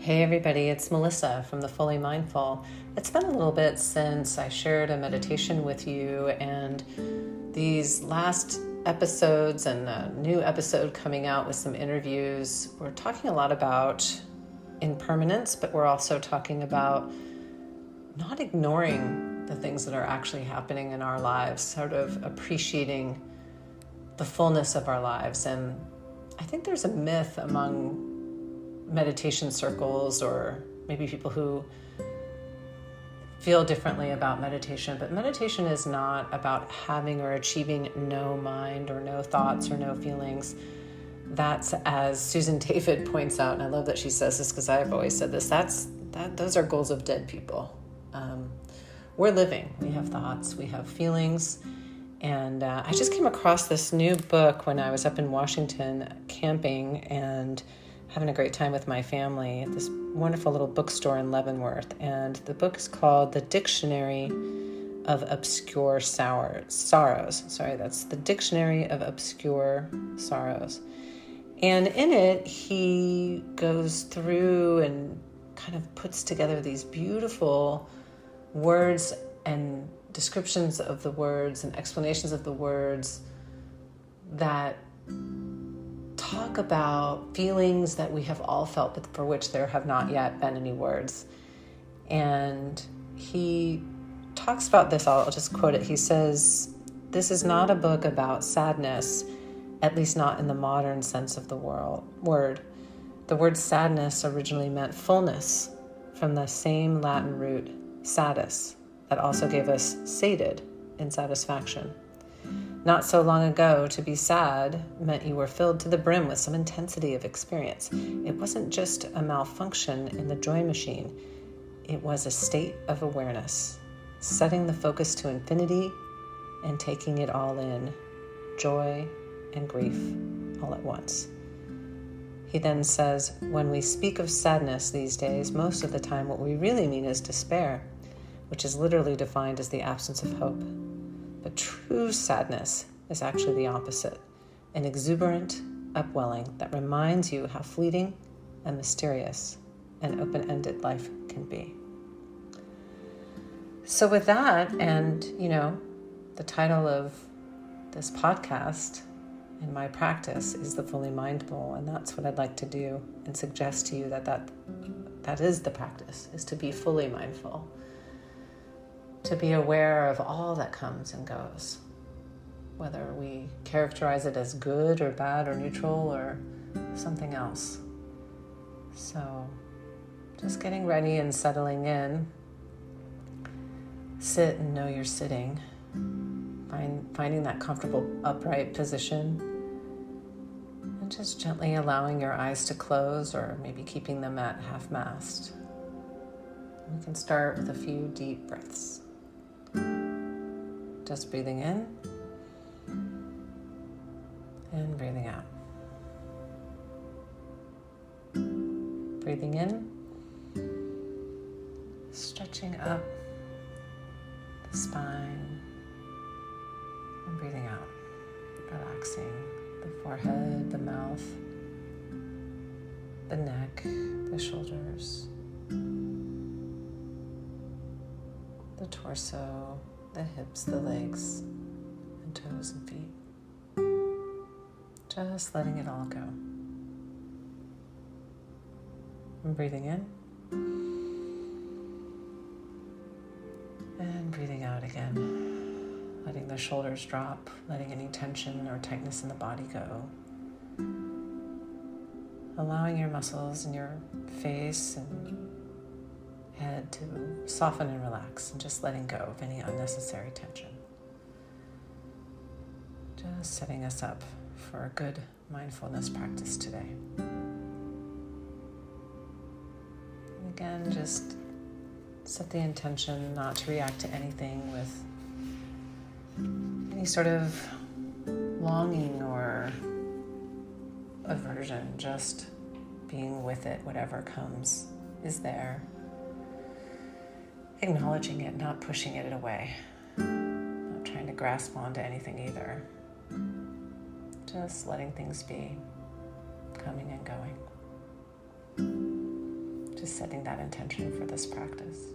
Hey everybody, it's Melissa from The Fully Mindful. It's been a little bit since I shared a meditation with you, and these last episodes and a new episode coming out with some interviews, we're talking a lot about impermanence, but we're also talking about not ignoring the things that are actually happening in our lives, sort of appreciating the fullness of our lives. And I think there's a myth among meditation circles, or maybe people who feel differently about meditation, but meditation is not about having or achieving no mind or no thoughts or no feelings. That's, as Susan David points out, and I love that she says this because I've always said this, those are goals of dead people. We're living. We have thoughts, we have feelings. And I just came across this new book when I was up in Washington camping and having a great time with my family at this wonderful little bookstore in Leavenworth. And the book is called The Dictionary of Obscure Sorrows. Sorry, that's The Dictionary of Obscure Sorrows. And in it, he goes through and kind of puts together these beautiful words and descriptions of the words and explanations of the words that talk about feelings that we have all felt, but for which there have not yet been any words. And he talks about this, I'll just quote it. He says, "This is not a book about sadness, at least not in the modern sense of the word. The word sadness originally meant fullness, from the same Latin root, satis, that also gave us sated in satisfaction. Not so long ago, to be sad meant you were filled to the brim with some intensity of experience. It wasn't just a malfunction in the joy machine. It was a state of awareness, setting the focus to infinity and taking it all in, joy and grief all at once." He then says, "When we speak of sadness these days, most of the time what we really mean is despair, which is literally defined as the absence of hope. But true sadness is actually the opposite, an exuberant upwelling that reminds you how fleeting and mysterious and open-ended life can be." So with that, and the title of this podcast and my practice is The Fully Mindful, and that's what I'd like to do and suggest to you that is the practice, is to be fully mindful. To be aware of all that comes and goes, whether we characterize it as good or bad or neutral or something else. So just getting ready and settling in. Sit and know you're sitting. Finding that comfortable upright position. And just gently allowing your eyes to close, or maybe keeping them at half-mast. We can start with a few deep breaths. Just breathing in and breathing out. Breathing in, stretching up the spine, and breathing out, relaxing the forehead, the mouth, the neck, the shoulders, the torso, the hips, the legs, and toes and feet. Just letting it all go. And breathing in. And breathing out again. Letting the shoulders drop, letting any tension or tightness in the body go. Allowing your muscles in your face and head to soften and relax, and just letting go of any unnecessary tension. Just setting us up for a good mindfulness practice today. And again, just set the intention not to react to anything with any sort of longing or aversion, just being with it, whatever comes is there. Acknowledging it, not pushing it away, not trying to grasp onto anything either. Just letting things be, coming and going. Just setting that intention for this practice.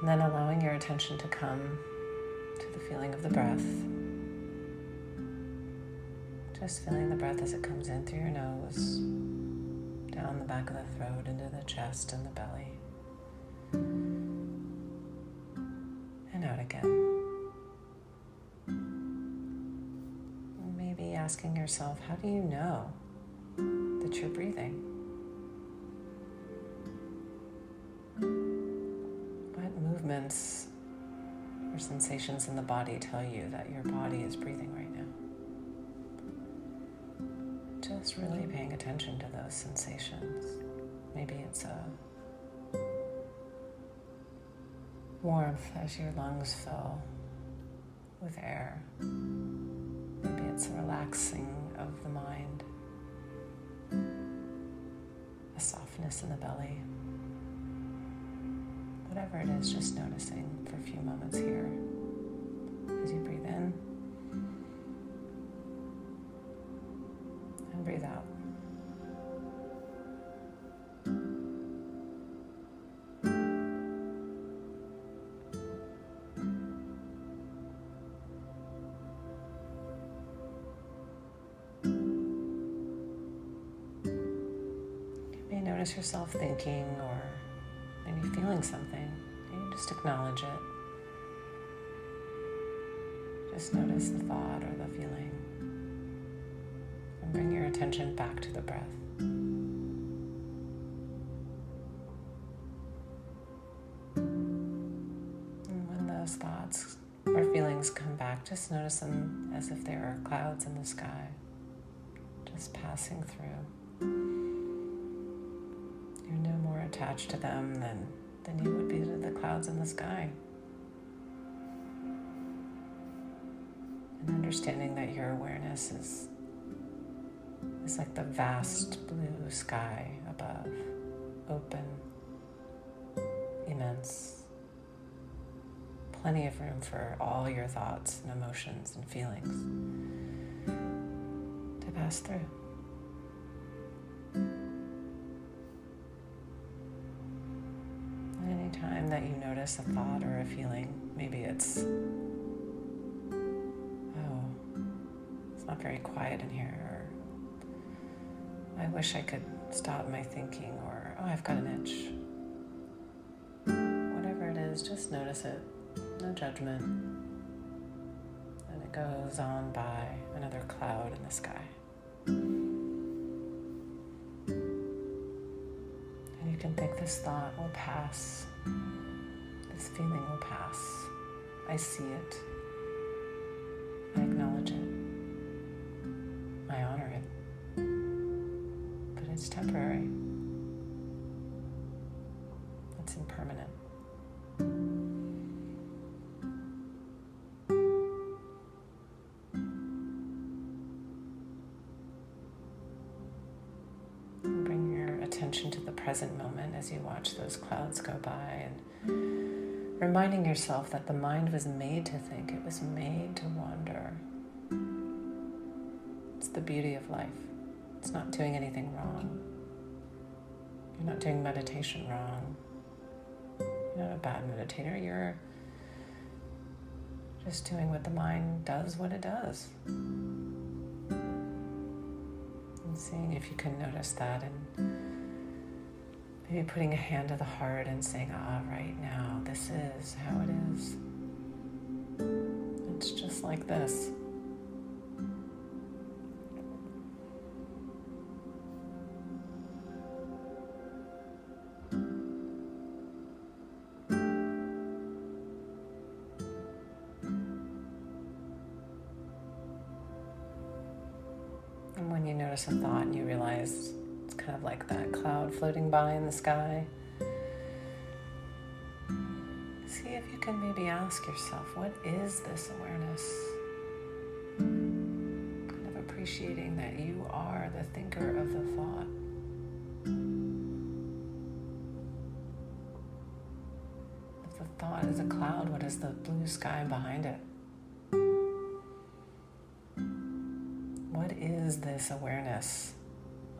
And then allowing your attention to come to the feeling of the breath. Just feeling the breath as it comes in through your nose, down the back of the throat, into the chest and the belly. And out again. And maybe asking yourself, how do you know that you're breathing? What movements or sensations in the body tell you that your body is breathing right now? Just really paying attention to those sensations. Maybe it's a warmth as your lungs fill with air. Maybe it's a relaxing of the mind, a softness in the belly. Whatever it is, just noticing for a few moments here as you breathe in and breathe out. You may notice yourself thinking or maybe feeling something. You just acknowledge it. Just notice the thought or the feeling. And bring your attention back to the breath. And when those thoughts or feelings come back, just notice them as if they are clouds in the sky, just passing through. You're no more attached to them than you would be to the clouds in the sky. And understanding that your awareness is like the vast blue sky above, open, immense, plenty of room for all your thoughts and emotions and feelings to pass through. Anytime that you notice a thought or a feeling, maybe it's, oh, it's not very quiet in here, or I wish I could stop my thinking, or oh, I've got an itch. Whatever it is, just notice it, no judgment. And it goes on by another cloud in the sky. You can think this thought will pass, this feeling will pass. I see it, I acknowledge it, I honor it, but it's temporary, it's impermanent. Attention to the present moment as you watch those clouds go by, and reminding yourself that the mind was made to think, it was made to wander. It's the beauty of life. It's not doing anything wrong. You're not doing meditation wrong. You're not a bad meditator. You're just doing what the mind does, what it does. And seeing if you can notice that, and maybe putting a hand to the heart and saying, right now, this is how it is. It's just like this. And when you notice a thought and you realize it's kind of like that cloud floating by in the sky, see if you can maybe ask yourself, what is this awareness? Kind of appreciating that you are the thinker of the thought. If the thought is a cloud, what is the blue sky behind it? What is this awareness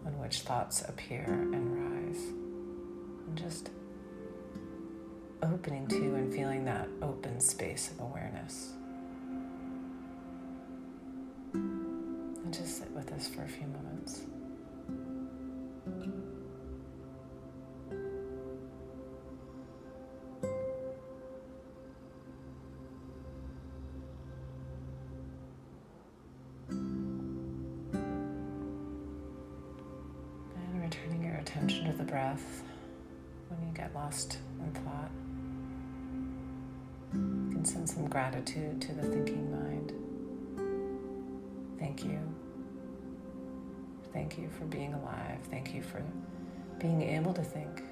on which thoughts appear and rise. And just opening to and feeling that open space of awareness. And just sit with this for a few moments. And returning your attention to the breath when you get lost in thought. You can send some gratitude to the thinking mind. Thank you. Thank you for being alive. Thank you for being able to think.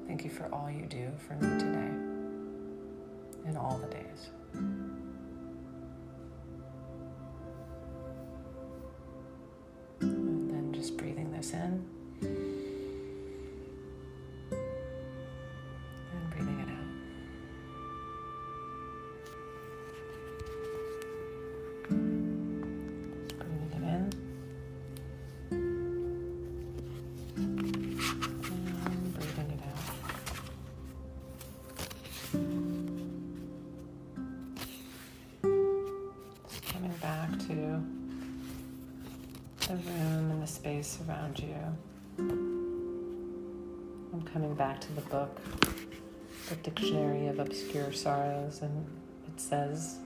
Thank you for all you do for me today and all the days. And then just breathing this in and breathing it out. Back to the room and the space around you. I'm coming back to the book, the Dictionary of Obscure Sorrows, and it says,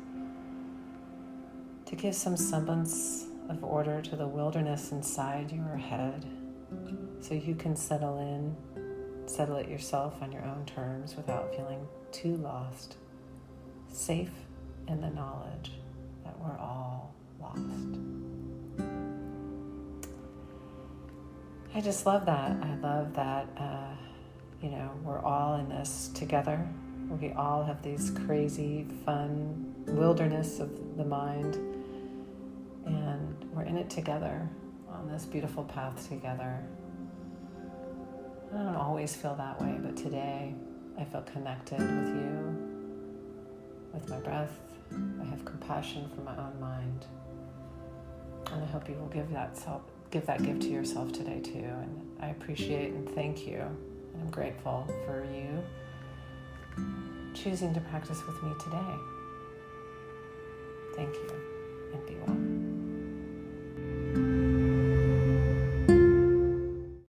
to give some semblance of order to the wilderness inside your head so you can settle it yourself on your own terms without feeling too lost, safe in the knowledge that we're all lost. I just love that. I love that, we're all in this together. We all have these crazy, fun wilderness of the mind, and we're in it together on this beautiful path together. I don't always feel that way, but today I feel connected with you, with my breath. I have compassion for my own mind, and I hope you will give that gift to yourself today too. And I appreciate and thank you, and I'm grateful for you choosing to practice with me today. Thank you, and be well.